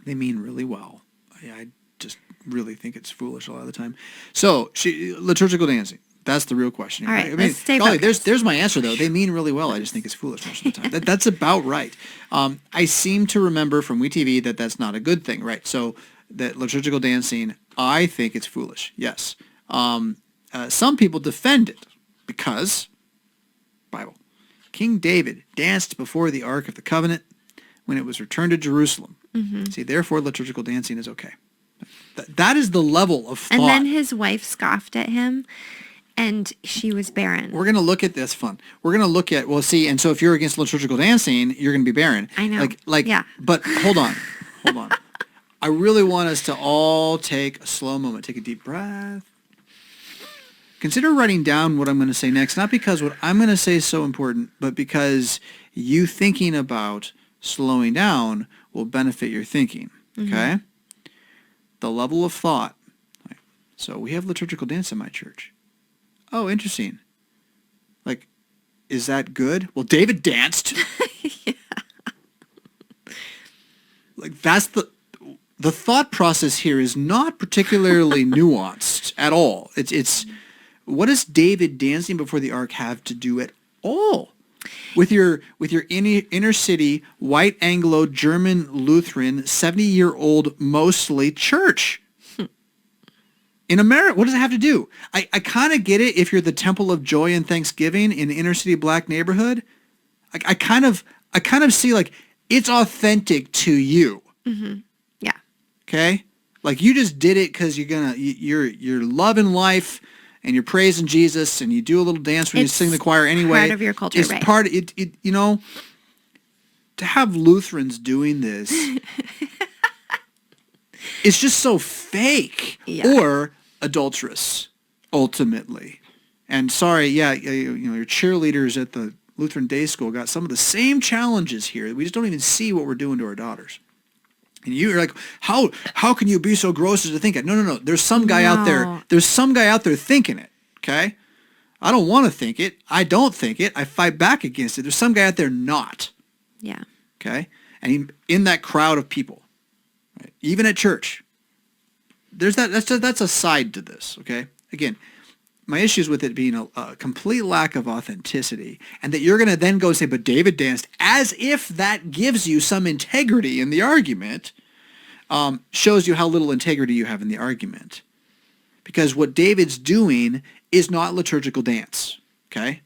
They mean really well. I just really think it's foolish a lot of the time. So, liturgical dancing. That's the real question. All right, I mean, let's stay golly, focused. there's my answer though. They mean really well. I just think it's foolish most of the time. That's about right. I seem to remember from WeTV that that's not a good thing, right? So that liturgical dancing, I think it's foolish. Yes. Some people defend it because Bible. King David danced before the Ark of the Covenant when it was returned to Jerusalem. Mm-hmm. See, therefore, liturgical dancing is okay. That is the level of thought. And then his wife scoffed at him, and she was barren. We're going to look at this fun. We're going to look at, well, see, and so if you're against liturgical dancing, you're going to be barren. I know. Yeah. But hold on. I really want us to all take a slow moment, take a deep breath. Consider writing down what I'm going to say next, not because what I'm going to say is so important, but because you thinking about slowing down will benefit your thinking, okay? Mm-hmm. The level of thought. So we have liturgical dance in my church. Oh, interesting. Like, is that good? Well, David danced. Yeah. Like, that's the thought process here is not particularly nuanced at all. It's what does David dancing before the ark have to do at all with your inner city white Anglo German Lutheran 70-year-old mostly church in America? What does it have to do? I kind of get it if you're the Temple of Joy and Thanksgiving in an inner city black neighborhood. I kind of see like it's authentic to you. Mm-hmm. Yeah. Okay. Like you just did it because you're loving life. And you're praising Jesus, and you do a little dance when you sing the choir anyway. Part of your culture, it's right? Part of it. You know, to have Lutherans doing this, it's just so fake or adulterous, ultimately. And sorry, your cheerleaders at the Lutheran Day School got some of the same challenges here. We just don't even see what we're doing to our daughters. And you're like, how can you be so gross as to think it? No. There's some guy out there. There's some guy out there thinking it. Okay, I don't want to think it. I don't think it. I fight back against it. There's some guy out there not. Yeah. Okay, and in that crowd of people, right, even at church, there's that. That's a side to this. Okay, again, my issues with it being a complete lack of authenticity, and that you're going to then go say, but David danced, as if that gives you some integrity in the argument, shows you how little integrity you have in the argument. Because what David's doing is not liturgical dance, okay?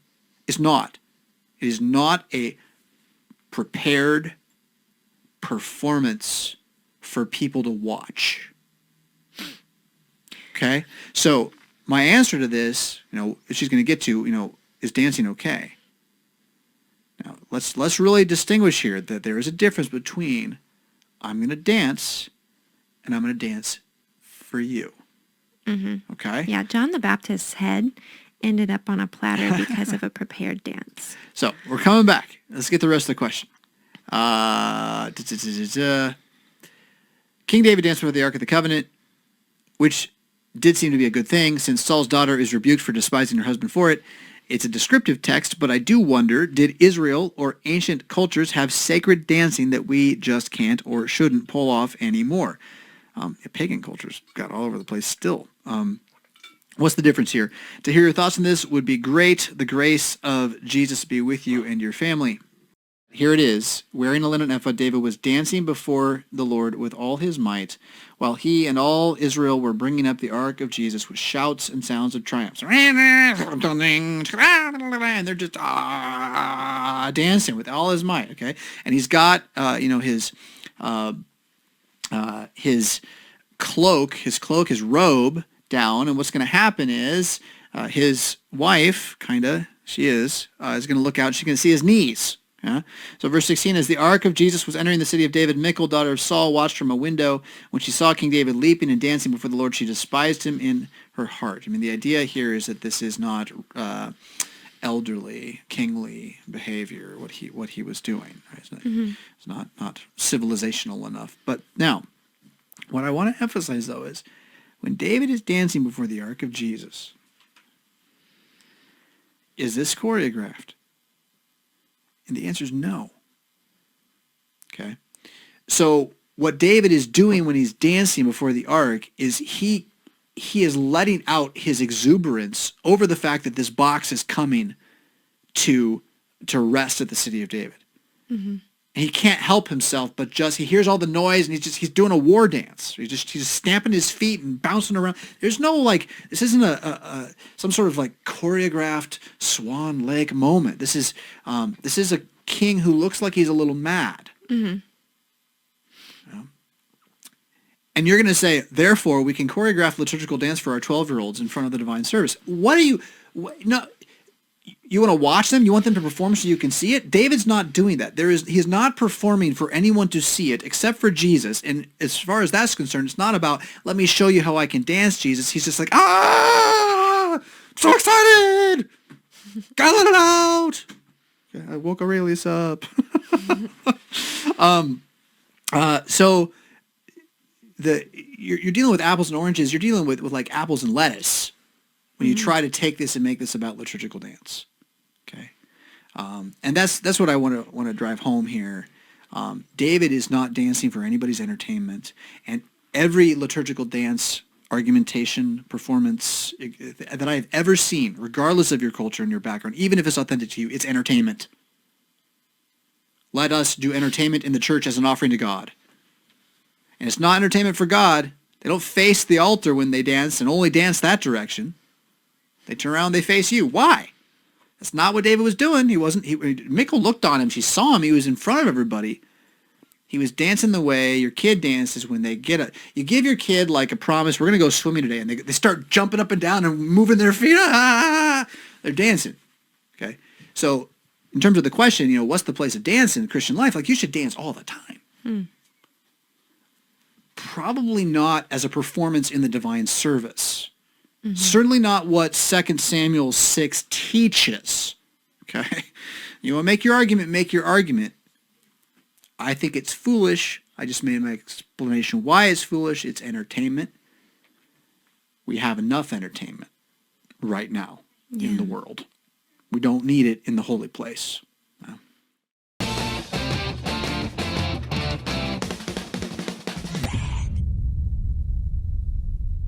It's not. It is not a prepared performance for people to watch, okay? So my answer to this, she's going to get to, is dancing okay? Now, let's really distinguish here that there is a difference between I'm going to dance and I'm going to dance for you. Mm-hmm. Okay? Yeah, John the Baptist's head ended up on a platter because of a prepared dance. So, we're coming back. Let's get the rest of the question. King David danced before the Ark of the Covenant, which did seem to be a good thing, since Saul's daughter is rebuked for despising her husband for it. It's a descriptive text, but I do wonder, did Israel or ancient cultures have sacred dancing that we just can't or shouldn't pull off anymore? Pagan cultures got all over the place still. What's the difference here? To hear your thoughts on this would be great. The grace of Jesus be with you and your family. Here it is. Wearing a linen ephod, David was dancing before the Lord with all his might, while he and all Israel were bringing up the ark of Jesus with shouts and sounds of triumph. And they're just dancing with all his might, okay? And he's got, his cloak, his robe down, and what's going to happen is his wife, she is going to look out, she's going to see his knees. Yeah? So verse 16, as the ark of Jesus was entering the city of David, Michal, daughter of Saul, watched from a window. When she saw King David leaping and dancing before the Lord, she despised him in her heart. I mean, the idea here is that this is not elderly, kingly behavior, what he was doing. Right? It's not civilizational enough. But now, what I want to emphasize, though, is when David is dancing before the ark of Jesus, is this choreographed? And the answer is no. Okay? So what David is doing when he's dancing before the ark is he is letting out his exuberance over the fact that this box is coming to rest at the city of David. Mm-hmm. And he can't help himself, but he hears all the noise, and he's doing a war dance. He's stamping his feet and bouncing around. There's no this isn't a some sort of choreographed Swan Lake moment. This is a king who looks like he's a little mad. Mm-hmm. And you're going to say, therefore, we can choreograph liturgical dance for our 12-year-olds in front of the divine service. You want to watch them? You want them to perform so you can see it? David's not doing that. He's not performing for anyone to see it except for Jesus. And as far as that's concerned, it's not about, let me show you how I can dance, Jesus. He's just like, I'm so excited! Gotta let it out! Okay, I woke Aurelius up. So you're dealing with apples and oranges. You're dealing with like apples and lettuce when you try to take this and make this about liturgical dance. Okay, and that's what I want to drive home here. David is not dancing for anybody's entertainment, and every liturgical dance argumentation performance that I've ever seen, regardless of your culture and your background, even if it's authentic to you, it's entertainment. Let us do entertainment in the church as an offering to God. And it's not entertainment for God. They don't face the altar when they dance and only dance that direction. They turn around, they face you. Why? That's not what David was doing. Michal looked on him. She saw him. He was in front of everybody. He was dancing the way your kid dances when they you give your kid a promise, we're going to go swimming today. And they start jumping up and down and moving their feet. They're dancing. Okay. So in terms of the question, what's the place of dance in Christian life? You should dance all the time. Probably not as a performance in the divine service. Mm-hmm. Certainly not what 2 Samuel 6 teaches. Okay? You want to make your argument. I think it's foolish. I just made my explanation why it's foolish. It's entertainment. We have enough entertainment right now in the world. We don't need it in the holy place.